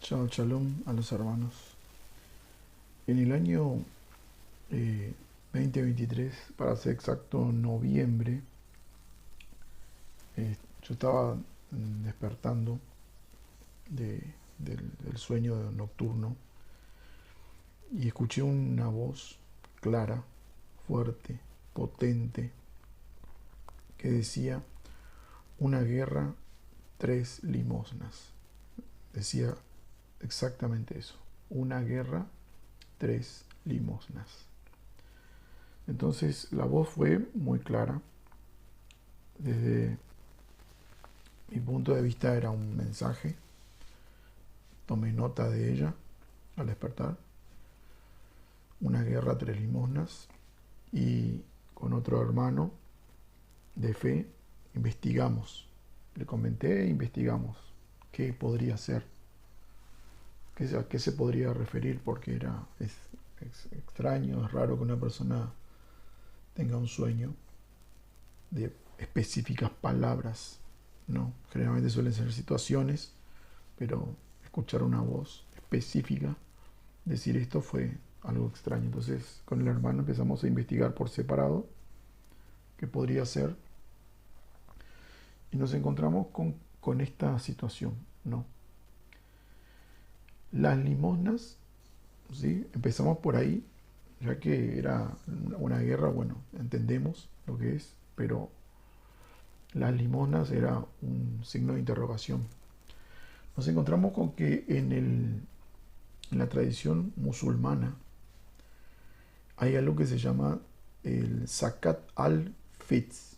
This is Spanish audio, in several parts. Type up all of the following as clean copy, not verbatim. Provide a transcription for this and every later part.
Shabbat Shalom a los hermanos. En el año 2023, para ser exacto, noviembre, yo estaba despertando del sueño nocturno y escuché una voz clara, fuerte, potente, que decía: una guerra, tres limosnas. Decía exactamente eso: una guerra, tres limosnas. Entonces la voz fue muy clara. Desde mi punto de vista era un mensaje. Tomé nota de ella al despertar. Una guerra, tres limosnas. Y con otro hermano de fe investigamos. Le comenté e investigamos qué podría ser, a qué se podría referir, porque es extraño, es raro que una persona tenga un sueño de específicas palabras, ¿no? Generalmente suelen ser situaciones, pero escuchar una voz específica decir esto fue algo extraño. Entonces con el hermano empezamos a investigar por separado qué podría ser y nos encontramos con esta situación, ¿no? Las limosnas, ¿sí? Empezamos por ahí, ya que era una guerra. Bueno, entendemos lo que es, pero las limosnas era un signo de interrogación. Nos encontramos con que en la tradición musulmana hay algo que se llama el Zakat al-Fitr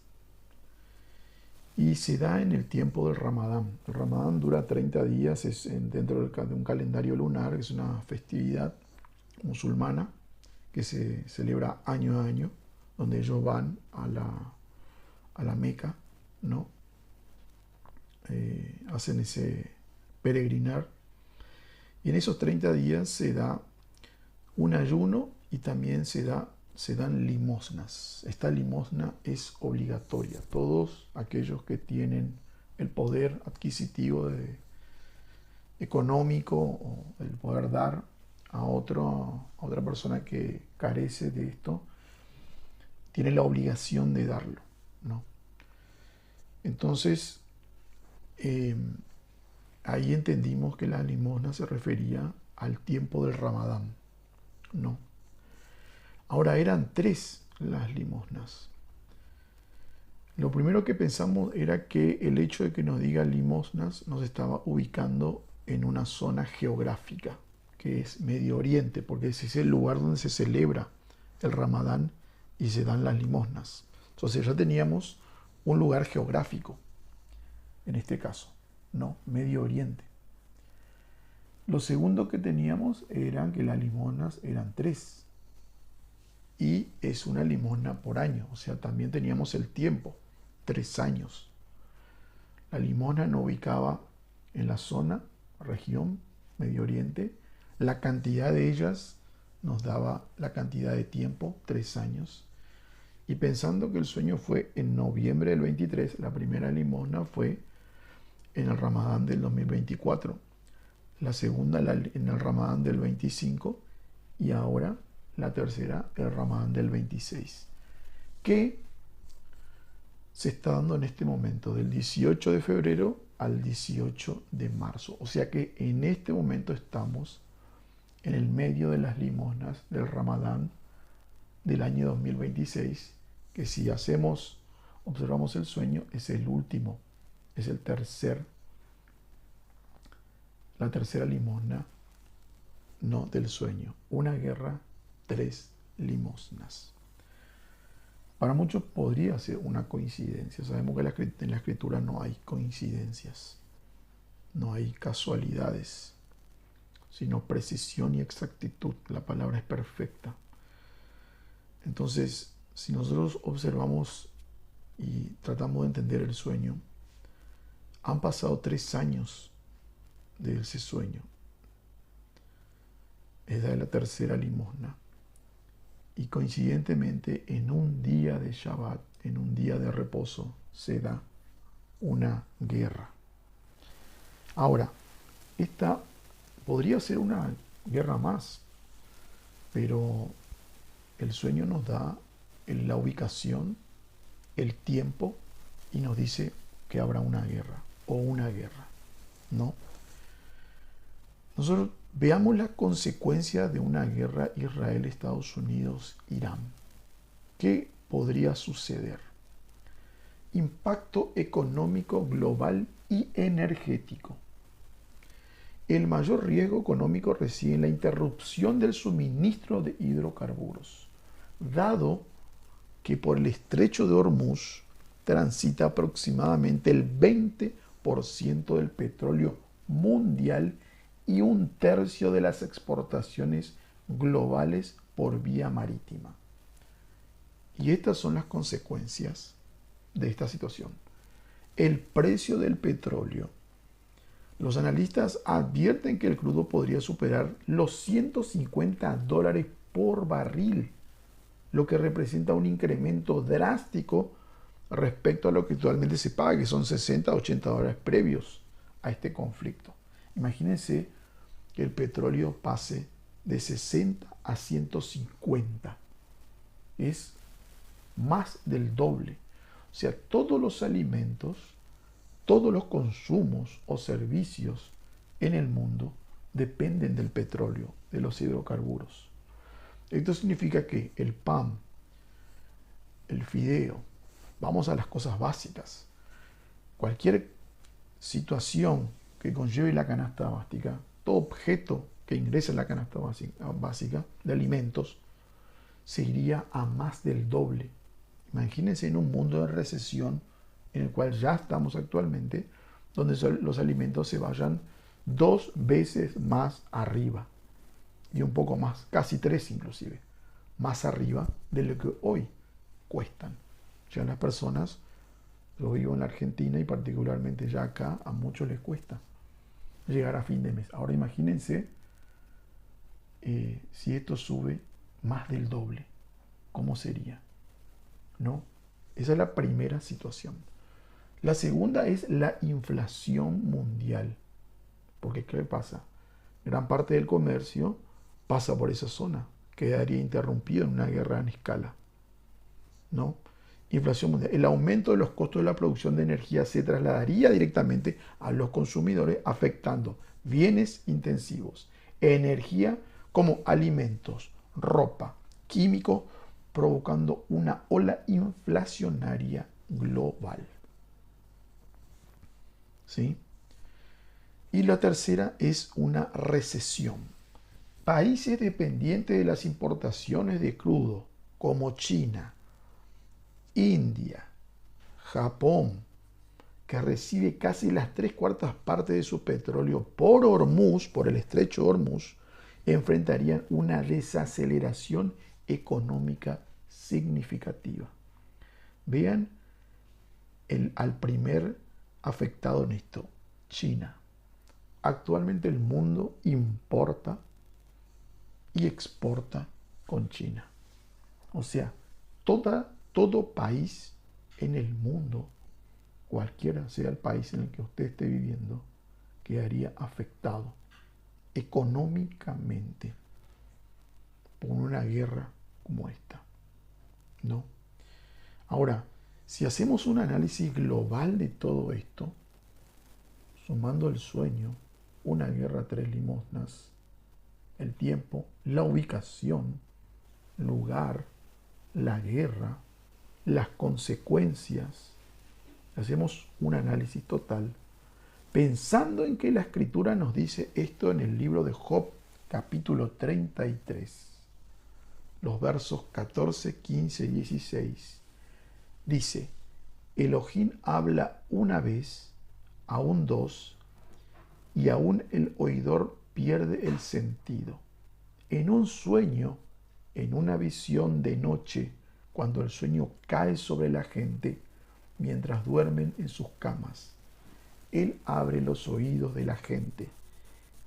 y se da en el tiempo del Ramadán. El Ramadán dura 30 días, es dentro de un calendario lunar, es una festividad musulmana que se celebra año a año, donde ellos van a la Meca, ¿no? Hacen ese peregrinar y en esos 30 días se da un ayuno y también se dan limosnas. Esta limosna es obligatoria. Todos aquellos que tienen el poder adquisitivo económico o el poder dar a otra persona que carece de esto, tiene la obligación de darlo, ¿no? Entonces, eh, ahí entendimos que la limosna se refería al tiempo del Ramadán, ¿no? Ahora eran tres las limosnas. Lo primero que pensamos era que el hecho de que nos diga limosnas nos estaba ubicando en una zona geográfica, que es Medio Oriente, porque ese es el lugar donde se celebra el Ramadán y se dan las limosnas. Entonces ya teníamos un lugar geográfico, en este caso, ¿no? Medio Oriente. Lo segundo que teníamos era que las limosnas eran tres. Y es una limosna por año, o sea, también teníamos el tiempo, 3 años. La limosna nos ubicaba en la zona, región, Medio Oriente. La cantidad de ellas nos daba la cantidad de tiempo, 3 años. Y pensando que el sueño fue en noviembre del 23, la primera limosna fue en el Ramadán del 2024, la segunda en el Ramadán del 25 y ahora la tercera el Ramadán del 26, que se está dando en este momento del 18 de febrero al 18 de marzo. O sea que en este momento estamos en el medio de las limosnas del Ramadán del año 2026, que si observamos el sueño, es el último, es la tercera limosna, no del sueño. Una guerra, tres limosnas. Para muchos podría ser una coincidencia. Sabemos que en la escritura no hay coincidencias, no hay casualidades, sino precisión y exactitud. La palabra es perfecta. Entonces, si nosotros observamos y tratamos de entender el sueño, han pasado 3 años de ese sueño. Es de la tercera limosna. Y coincidentemente, en un día de Shabbat, en un día de reposo, se da una guerra. Ahora, esta podría ser una guerra más, pero el sueño nos da la ubicación, el tiempo y nos dice que habrá una guerra o una guerra, ¿no? Nosotros veamos la consecuencia de una guerra Israel, Estados Unidos, Irán. ¿Qué podría suceder? Impacto económico global y energético. El mayor riesgo económico reside en la interrupción del suministro de hidrocarburos, dado que por el estrecho de Hormuz transita aproximadamente el 20% del petróleo mundial y un tercio de las exportaciones globales por vía marítima. Y estas son las consecuencias de esta situación. El precio del petróleo. Los analistas advierten que el crudo podría superar los $150 por barril, lo que representa un incremento drástico respecto a lo que actualmente se paga, que son 60 a 80 dólares previos a este conflicto. Imagínense que el petróleo pase de 60 a 150. Es más del doble. O sea, todos los alimentos, todos los consumos o servicios en el mundo dependen del petróleo, de los hidrocarburos. Esto significa que el pan, el fideo, vamos a las cosas básicas. Cualquier situación que conlleve la canasta básica, todo objeto que ingrese en la canasta básica de alimentos, se iría a más del doble. Imagínense en un mundo de recesión en el cual ya estamos actualmente, donde los alimentos se vayan 2 veces más arriba y un poco más, casi 3 inclusive, más arriba de lo que hoy cuestan. Ya las personas, lo vivo en la Argentina y particularmente ya acá, a muchos les cuesta llegar a fin de mes. Ahora imagínense si esto sube más del doble, ¿cómo sería? ¿No? Esa es la primera situación. La segunda es la inflación mundial. Porque ¿qué pasa? Gran parte del comercio pasa por esa zona, quedaría interrumpido en una guerra en escala, ¿no? Inflación mundial. El aumento de los costos de la producción de energía se trasladaría directamente a los consumidores, afectando bienes intensivos, energía como alimentos, ropa, químicos, provocando una ola inflacionaria global. ¿Sí? Y la tercera es una recesión. Países dependientes de las importaciones de crudo, como China, India, Japón, que recibe casi las 3/4 partes de su petróleo por Hormuz, por el estrecho de Hormuz, enfrentarían una desaceleración económica significativa. Vean al primer afectado en esto, China. Actualmente el mundo importa y exporta con China. O sea, todo país en el mundo, cualquiera sea el país en el que usted esté viviendo, quedaría afectado económicamente por una guerra como esta, ¿no? Ahora, si hacemos un análisis global de todo esto, sumando el sueño, una guerra, 3 limosnas, el tiempo, la ubicación, lugar, la guerra, las consecuencias, hacemos un análisis total, pensando en que la Escritura nos dice esto en el libro de Job, capítulo 33, los versos 14, 15 y 16, dice, Elohim habla una vez, aún dos, y aún el oidor pierde el sentido. En un sueño, en una visión de noche, cuando el sueño cae sobre la gente mientras duermen en sus camas, Él abre los oídos de la gente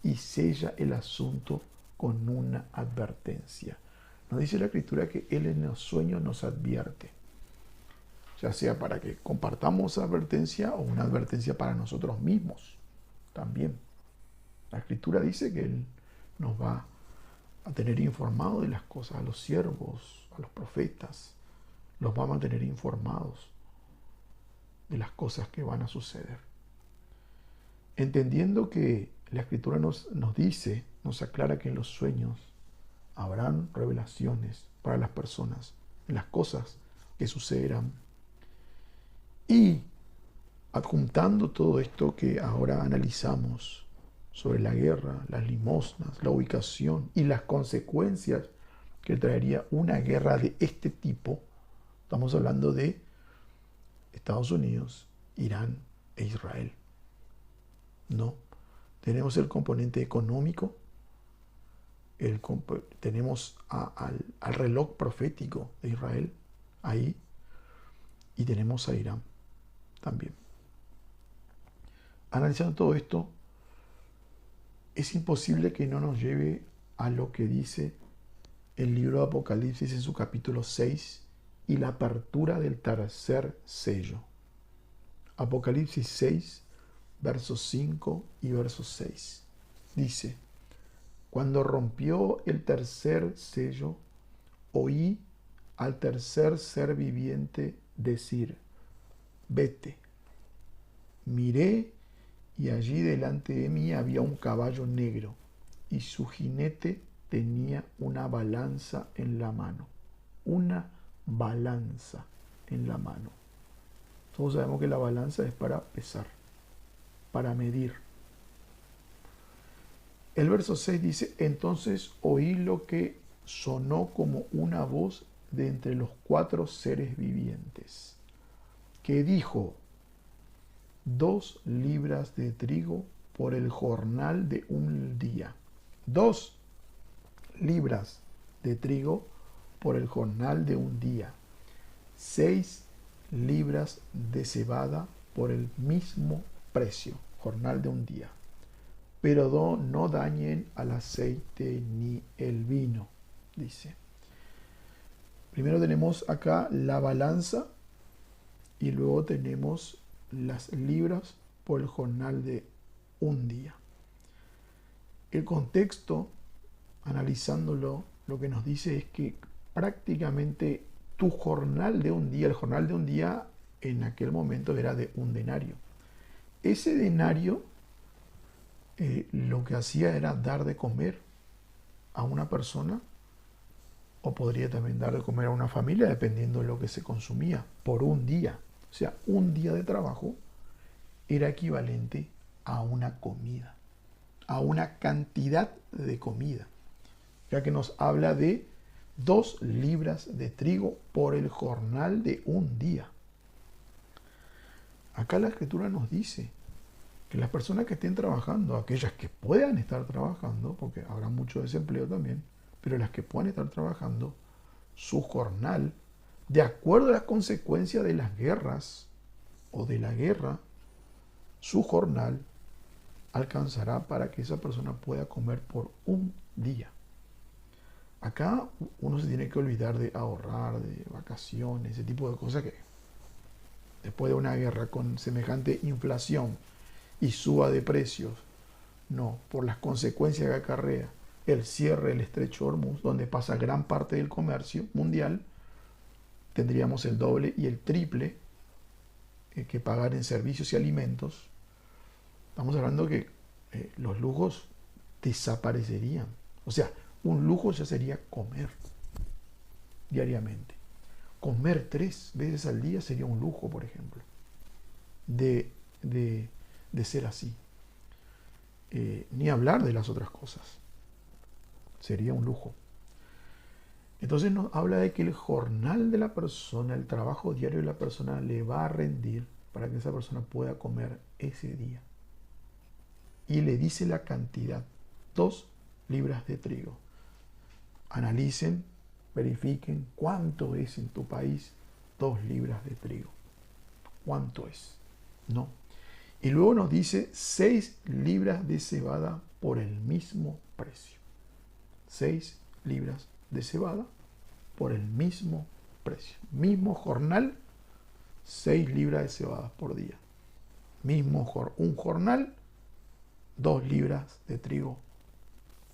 y sella el asunto con una advertencia. Nos dice la Escritura que Él en los sueños nos advierte, ya sea para que compartamos advertencia o una advertencia para nosotros mismos también. La Escritura dice que Él nos va a tener informados de las cosas, a los siervos, a los profetas, los va a mantener informados de las cosas que van a suceder. Entendiendo que la Escritura nos dice, nos aclara que en los sueños habrán revelaciones para las personas, en las cosas que sucederán. Y adjuntando todo esto que ahora analizamos sobre la guerra, las limosnas, la ubicación y las consecuencias que traería una guerra de este tipo, estamos hablando de Estados Unidos, Irán e Israel. No, tenemos el componente económico, tenemos al reloj profético de Israel ahí, y tenemos a Irán también. Analizando todo esto, es imposible que no nos lleve a lo que dice el libro de Apocalipsis en su capítulo 6 y la apertura del tercer sello. Apocalipsis 6, versos 5 y versos 6. Dice: cuando rompió el tercer sello, oí al tercer ser viviente decir: vete. Miré, y allí delante de mí había un caballo negro, y su jinete tenía una balanza en la mano. Una balanza en la mano. Todos sabemos que la balanza es para pesar, para medir. El verso 6 dice: entonces oí lo que sonó como una voz de entre los 4 seres vivientes, que dijo: 2 libras de trigo por el jornal de un día. 2 libras de trigo por el jornal de un día. 6 libras de cebada por el mismo precio, jornal de un día. Pero no dañen al aceite ni el vino, dice. Primero tenemos acá la balanza y luego tenemos las libras por el jornal de un día. El contexto, analizándolo, lo que nos dice es que prácticamente tu jornal de un día, el jornal de un día en aquel momento era de un denario. Ese denario lo que hacía era dar de comer a una persona, o podría también dar de comer a una familia, dependiendo de lo que se consumía, por un día. O sea, un día de trabajo era equivalente a una comida, a una cantidad de comida, ya que nos habla de 2 libras de trigo por el jornal de un día. Acá la Escritura nos dice que las personas que estén trabajando, aquellas que puedan estar trabajando, porque habrá mucho desempleo también, pero las que puedan estar trabajando, su jornal, de acuerdo a las consecuencias de las guerras o de la guerra, su jornal alcanzará para que esa persona pueda comer por un día. Acá uno se tiene que olvidar de ahorrar, de vacaciones, ese tipo de cosas que después de una guerra con semejante inflación y suba de precios, no, por las consecuencias que acarrea el cierre del estrecho Hormuz, donde pasa gran parte del comercio mundial, tendríamos el doble y el triple que pagar en servicios y alimentos. Estamos hablando que los lujos desaparecerían. O sea, un lujo ya sería comer diariamente. Comer 3 veces al día sería un lujo, por ejemplo, de ser así. Ni hablar de las otras cosas. Sería un lujo. Entonces nos habla de que el jornal de la persona, el trabajo diario de la persona le va a rendir para que esa persona pueda comer ese día. Y le dice la cantidad: 2 libras de trigo. Analicen, verifiquen cuánto es en tu país 2 libras de trigo. ¿Cuánto es? No. Y luego nos dice 6 libras de cebada por el mismo precio. 6 libras de cebada por el mismo precio. Mismo jornal, 6 libras de cebada por día. Un jornal, 2 libras de trigo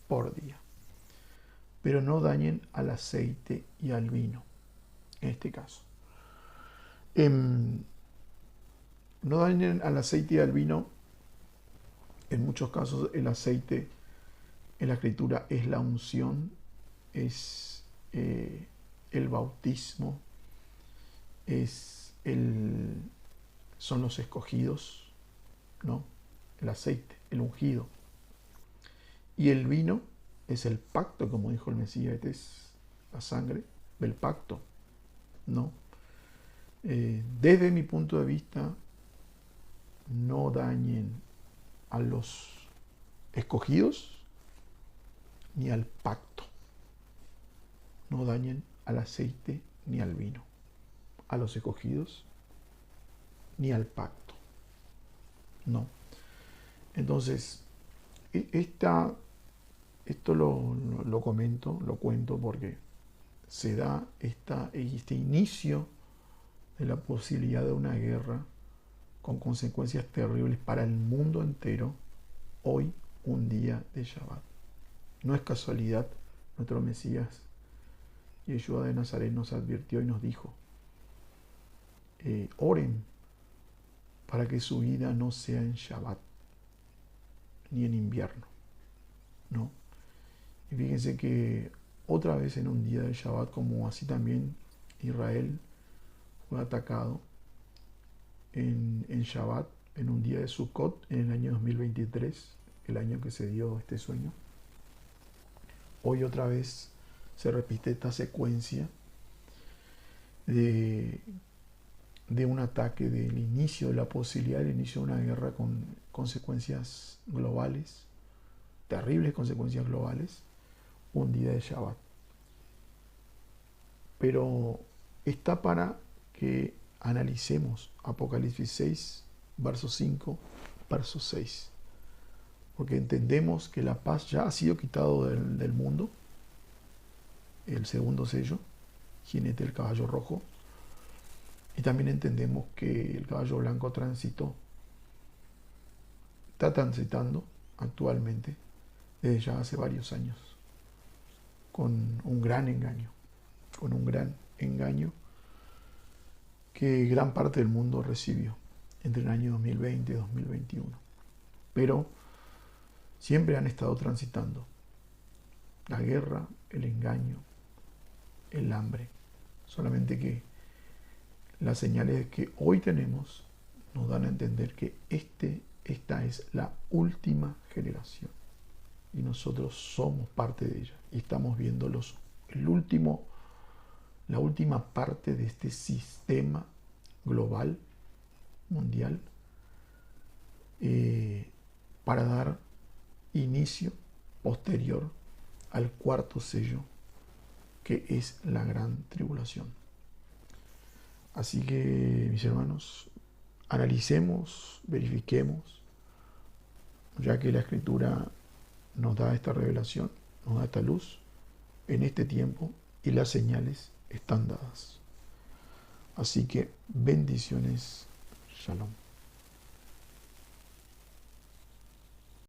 por día. Pero no dañen al aceite y al vino, en este caso. No dañen al aceite y al vino. En muchos casos el aceite en la escritura es la unción, es el bautismo, son los escogidos, ¿no? El aceite, el ungido. Y el vino es el pacto, como dijo el Mesías, esta es la sangre del pacto, ¿no? Desde mi punto de vista, no dañen a los escogidos ni al pacto. No dañen al aceite ni al vino, a los escogidos ni al pacto. No. Entonces, esto lo comento, lo cuento porque se da este inicio de la posibilidad de una guerra con consecuencias terribles para el mundo entero, hoy, un día de Shabbat. No es casualidad, nuestro Mesías, Yeshua de Nazaret, nos advirtió y nos dijo, oren para que su vida no sea en Shabbat, ni en invierno, ¿no? Y fíjense que otra vez en un día de Shabbat, como así también Israel fue atacado en Shabbat, en un día de Sukkot, en el año 2023, el año que se dio este sueño. Hoy otra vez se repite esta secuencia de un ataque, del inicio, de la posibilidad del inicio de una guerra con consecuencias globales, terribles consecuencias globales, un día de Shabbat. Pero está para que analicemos Apocalipsis 6, verso 5, verso 6. Porque entendemos que la paz ya ha sido quitado del mundo, el segundo sello, jinete del caballo rojo, y también entendemos que el caballo blanco está transitando actualmente, desde ya hace varios años, con un gran engaño que gran parte del mundo recibió entre el año 2020 y 2021. Pero siempre han estado transitando la guerra, el engaño, el hambre. Solamente que las señales que hoy tenemos nos dan a entender que esta es la última generación y nosotros somos parte de ella y estamos viendo la última parte de este sistema global, mundial, para dar inicio posterior al cuarto sello, que es la gran tribulación. Así que, mis hermanos, analicemos, verifiquemos, ya que la Escritura nos da esta revelación, nos da esta luz en este tiempo y las señales están dadas. Así que bendiciones, shalom.